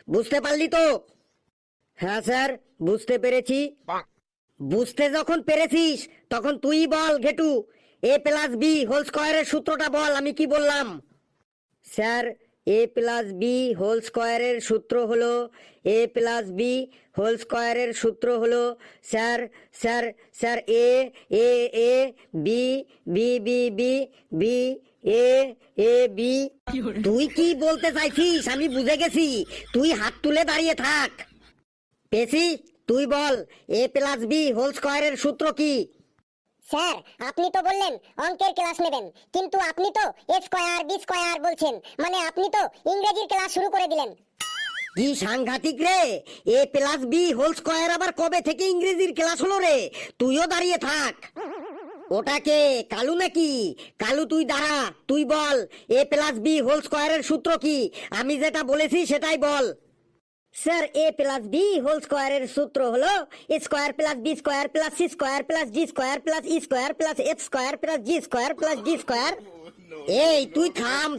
বুঝতে পারলি তো? হ্যাঁ স্যার, বুঝতে পেরেছি। বুঝতে যখন পেরেছিস তখন তুই বল Ghetu, a plus b whole স্কয়ারের সূত্রটা বল, আমি কি বললাম। Sir, a plus b whole স্কয়ারের সূত্র হলো, এ প্লাস বি হোল স্কয়ারের সূত্র হলো, sir sir sir a a a b b b b b a a b. তুই কি বলতে চাইছিস আমি বুঝে গেছি, তুই হাত তুলে দাঁড়িয়ে থাক। পেশি, তুই বল এ প্লাস বি হোল স্কয়ারের সূত্র কি? স্যার, আপনি তো বললেন অঙ্কের ক্লাস নেবেন, কিন্তু আপনি তো এ স্কয়ার বি স্কয়ার বলছেন, মানে আপনি তো ইংরেজির ক্লাস শুরু করে দিলেন। কি সাংঘাতিক রে! এ প্লাস বি হোল স্কয়ার আবার কবে থেকে ইংরেজির ক্লাস হলো রে? তুইও দাঁড়িয়ে থাক। ওটাকে কালু নাকি? কালু তুই দাঁড়া, তুই বল এ প্লাস বি হোল স্কয়ারের সূত্র কি? আমি যেটা বলেছি সেটাই বল। Sir, a plus b whole স্কয়ারের সূত্র হলো a square plus b square plus c square plus d square plus e square plus f square plus g square plus d square. এই তুই থাম।